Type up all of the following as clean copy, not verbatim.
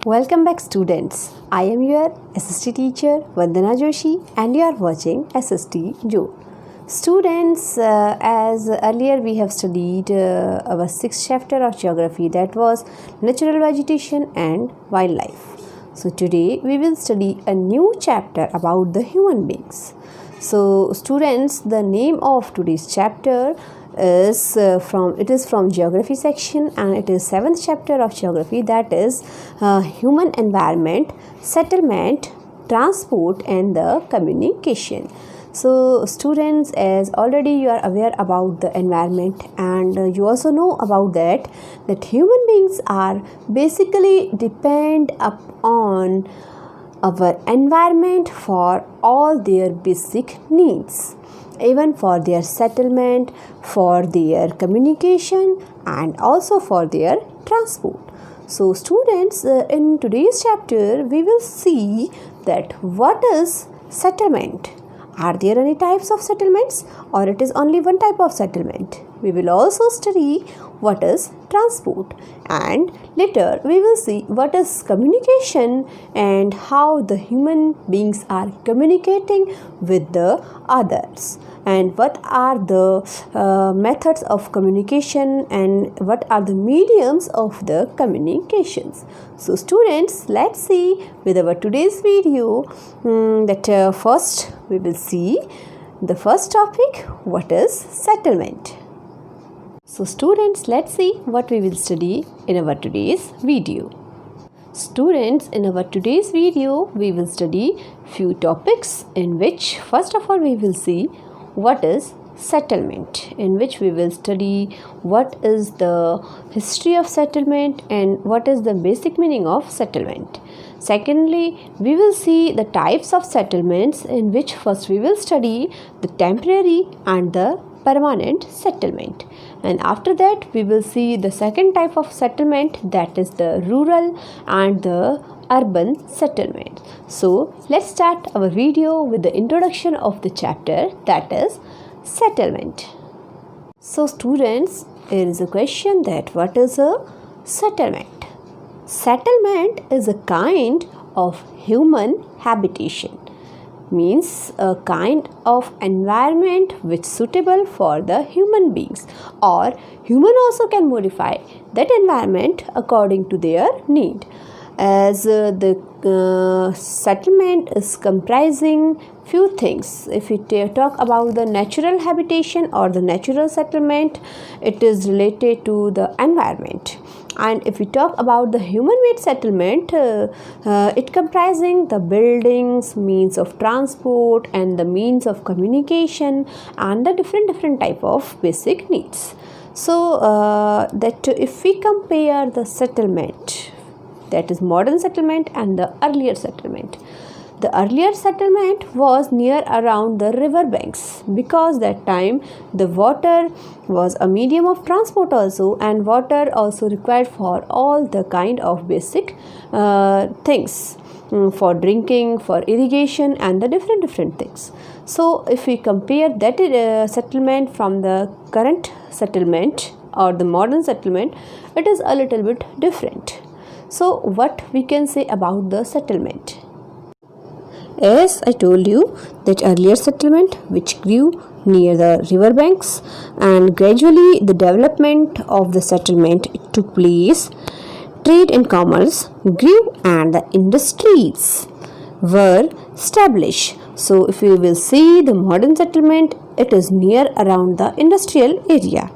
Welcome back students. I am your SST teacher Vandana Joshi and you are watching SST Joe. Students, as earlier we have studied our 6th chapter of geography, that was natural vegetation and wildlife. So today we will study a new chapter about the human beings. So students, the name of today's chapter is from geography section, and it is 7th chapter of geography, that is human environment, settlement, transport and the communication. So students, as already you are aware about the environment, and you also know about that human beings are basically depend upon our environment for all their basic needs, even for their settlement, for their communication and also for their transport. So students, in today's chapter we will see that what is settlement. Are there any types of settlements, or it is only one type of settlement? We will also study what is transport, and later we will see what is communication and how the human beings are communicating with the others, and what are the methods of communication and what are the mediums of the communications. So students, let's see with our today's video that first we will see the first topic, what is settlement. So students, let's see what we will study in our today's video. Students, in our today's video we will study few topics, in which first of all we will see what is settlement, in which we will study what is the history of settlement and what is the basic meaning of settlement. Secondly, we will see the types of settlements, in which first we will study the temporary and the permanent settlement, and after that we will see the second type of settlement, that is the rural and the urban settlement. So let's start our video with the introduction of the chapter, that is settlement. So students, here is a question that what is a settlement? Settlement is a kind of human habitation, means a kind of environment which suitable for the human beings, or human also can modify that environment according to their need, as the settlement is comprising few things. If we talk about the natural habitation or the natural settlement, it is related to the environment. And if we talk about the human-made settlement, it comprising the buildings, means of transport and the means of communication and the different type of basic needs. So that if we compare the settlement, that is modern settlement and the earlier settlement. The earlier settlement was near around the river banks, because that time the water was a medium of transport also, and water also required for all the kind of basic things, for drinking, for irrigation and the different things. So if we compare that settlement from the current settlement or the modern settlement, it is a little bit different. So what we can say about the settlement? As I told you, that earlier settlement which grew near the river banks, and gradually the development of the settlement took place. Trade and commerce grew and the industries were established. So if we will see the modern settlement, it is near around the industrial area.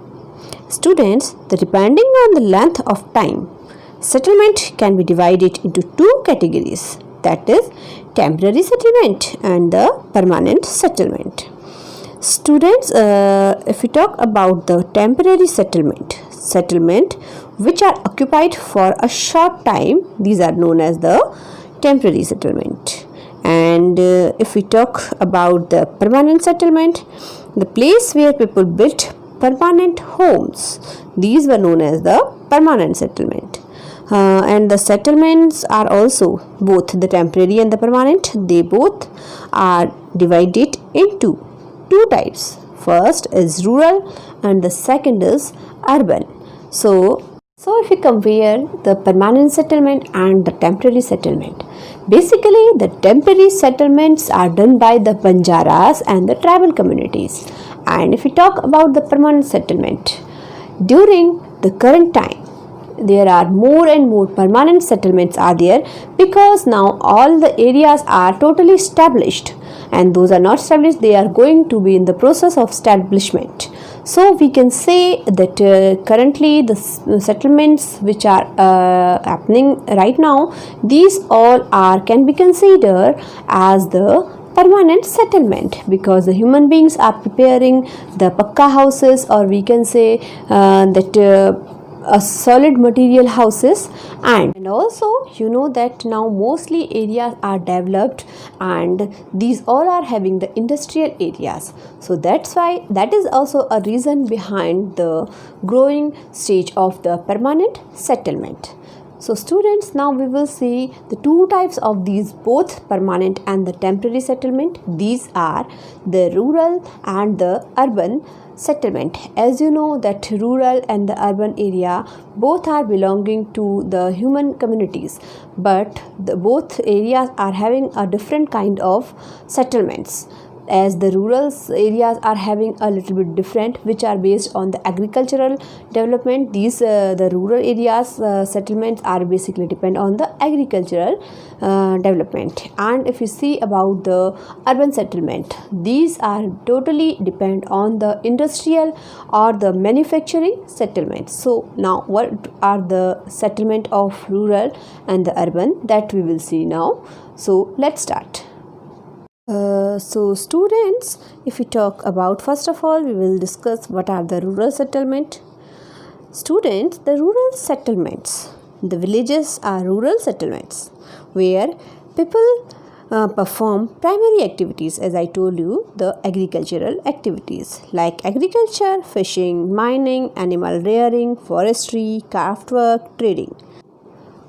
Students, depending on the length of time, settlement can be divided into two categories, that is temporary settlement and the permanent settlement. Students, if we talk about the temporary settlement which are occupied for a short time, these are known as the temporary settlement. And if we talk about the permanent settlement, the place where people built permanent homes, these were known as the permanent settlement. And the settlements are also both the temporary and the permanent. They both are divided into two types. First is rural and the second is urban. So So if we compare the permanent settlement and the temporary settlement, basically the temporary settlements are done by the Banjaras and the tribal communities. And if we talk about the permanent settlement, during the current time, there are more and more permanent settlements are there, because now all the areas are totally established, and those are not established, they are going to be in the process of establishment. So we can say that currently the settlements which are happening right now, these all are can be considered as the permanent settlement, because the human beings are preparing the pakka houses, or we can say that a solid material houses. And also you know that now mostly areas are developed, and these all are having the industrial areas. So that's why that is also a reason behind the growing stage of the permanent settlement. So students, now we will see the two types of these, both permanent and the temporary settlement. These are the rural and the urban settlement. As you know that rural and the urban area both are belonging to the human communities, but both areas are having a different kind of settlements. As the rural areas are having a little bit different, which are based on the agricultural development. These the rural areas settlements are basically depend on the agricultural development. And if you see about the urban settlement, these are totally depend on the industrial or the manufacturing settlement. So now what are the settlement of rural and the urban, that we will see now. So let's start. So students, if we talk about, first of all we will discuss what are the rural settlement. Students, the rural settlements, the villages are rural settlements where people perform primary activities, as I told you, the agricultural activities like agriculture, fishing, mining, animal rearing, forestry, craft work, trading.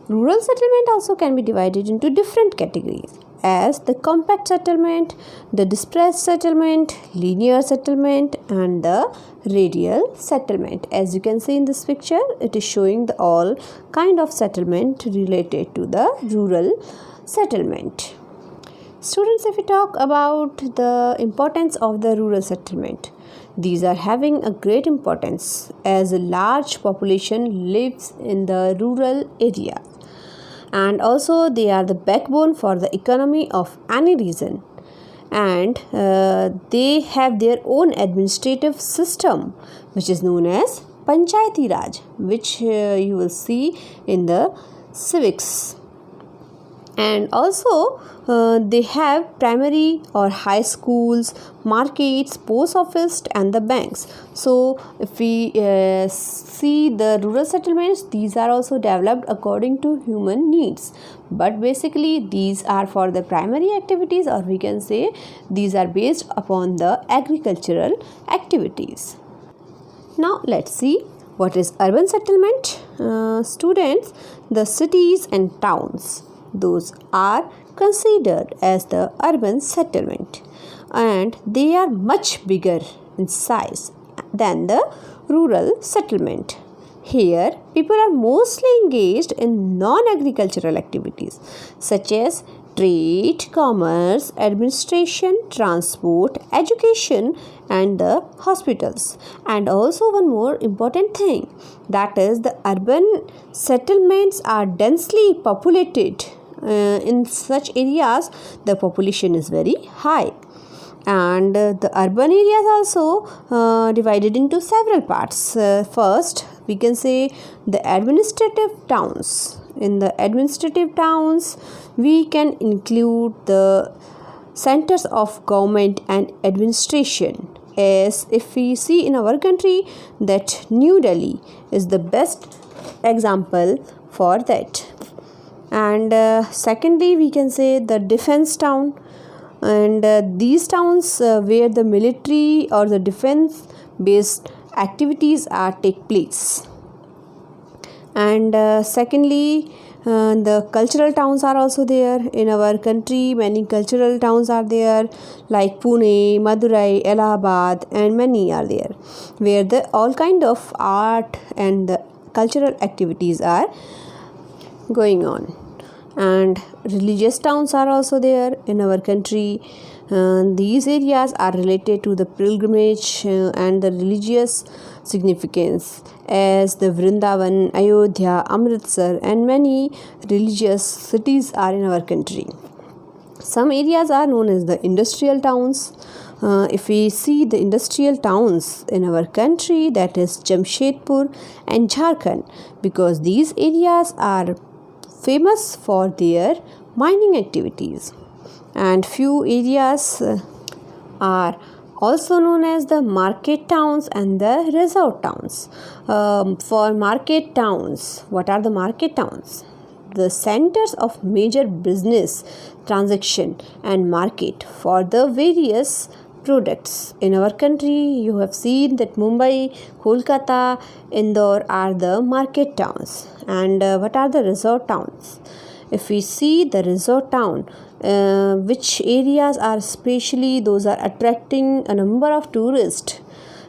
Rural settlement also can be divided into different categories, as the compact settlement, the dispersed settlement, linear settlement, and the radial settlement. As you can see in this picture, it is showing the all kind of settlement related to the rural settlement. Students, if we talk about the importance of the rural settlement, these are having a great importance as a large population lives in the rural area, and also they are the backbone for the economy of any region, and they have their own administrative system which is known as Panchayati Raj, which you will see in the civics. And also they have primary or high schools, markets, post office, and the banks. So if we see the rural settlements, these are also developed according to human needs, but basically these are for the primary activities, or we can say these are based upon the agricultural activities. Now let's see what is urban settlement. Students, the cities and towns, those are considered as the urban settlement, and they are much bigger in size than the rural settlement. Here, people are mostly engaged in non-agricultural activities such as trade, commerce, administration, transport, education, and the hospitals. And also one more important thing, that is the urban settlements are densely populated. In such areas the population is very high, and the urban areas also divided into several parts. First we can say the administrative towns. In the administrative towns we can include the centers of government and administration, as if we see in our country that New Delhi is the best example for that. And secondly we can say the defense town, and these towns where the military or the defense based activities are take place. And secondly the cultural towns are also there in our country. Many cultural towns are there like Pune, Madurai, Allahabad, and many are there where the all kind of art and the cultural activities are going on. And religious towns are also there in our country. These areas are related to the pilgrimage and the religious significance, as the Vrindavan, Ayodhya, Amritsar and many religious cities are in our country. Some areas are known as the industrial towns. If we see the industrial towns in our country, that is Jamshedpur and Jharkhand, because these areas are famous for their mining activities. And few areas are also known as the market towns and the resort towns. For market towns, what are the market towns? The centers of major business transaction and market for the various products. In our country, you have seen that Mumbai, Kolkata, Indore are the market towns. And what are the resort towns? If we see the resort town, which areas are especially those are attracting a number of tourists,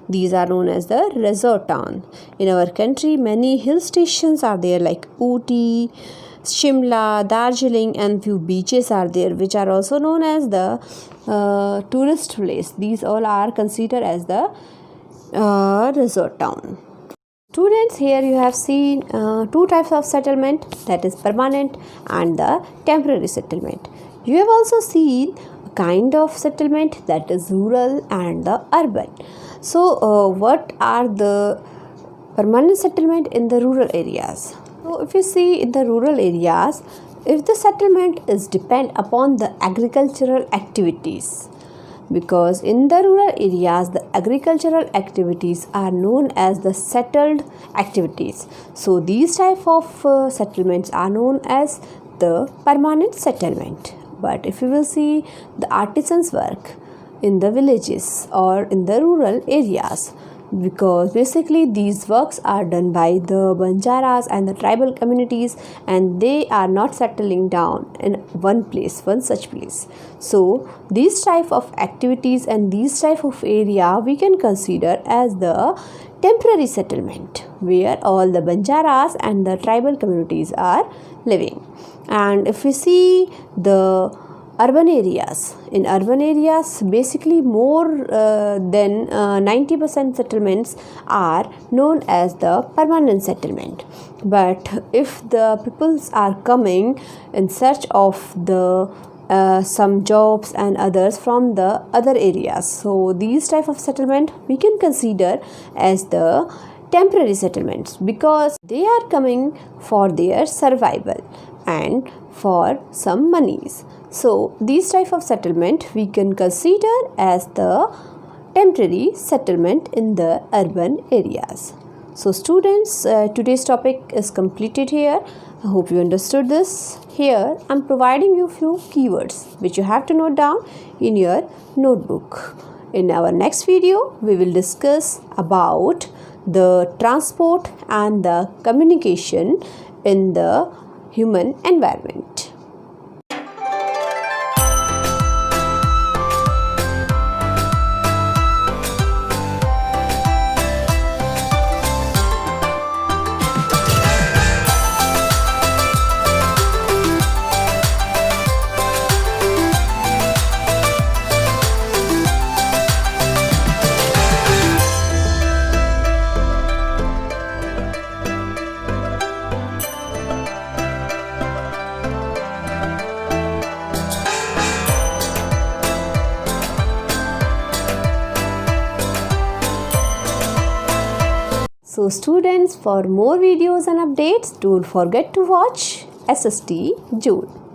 these are known as the resort town. In our country, many hill stations are there like Ooty, Shimla, Darjeeling and few beaches are there, which are also known as the tourist place. These all are considered as the resort town. Students, here you have seen two types of settlement, that is permanent and the temporary settlement. You have also seen a kind of settlement, that is rural and the urban. So what are the permanent settlement in the rural areas? So if you see in the rural areas, if the settlement is depend upon the agricultural activities, because in the rural areas the agricultural activities are known as the settled activities. So these type of settlements are known as the permanent settlement. But if you will see the artisans work in the villages or in the rural areas, because basically these works are done by the Banjaras and the tribal communities, and they are not settling down in one such place. So these type of activities and these type of area we can consider as the temporary settlement, where all the Banjaras and the tribal communities are living. And if we see the urban areas, in urban areas basically more than 90% settlements are known as the permanent settlement. But if the peoples are coming in search of the some jobs and others from the other areas, so these type of settlement we can consider as the temporary settlements, because they are coming for their survival and for some monies. So these type of settlement we can consider as the temporary settlement in the urban areas. So students, today's topic is completed here. I hope you understood this. Here I am providing you few keywords which you have to note down in your notebook. In our next video, we will discuss about the transport and the communication in the human environment. So students, for more videos and updates, don't forget to watch SST Joule.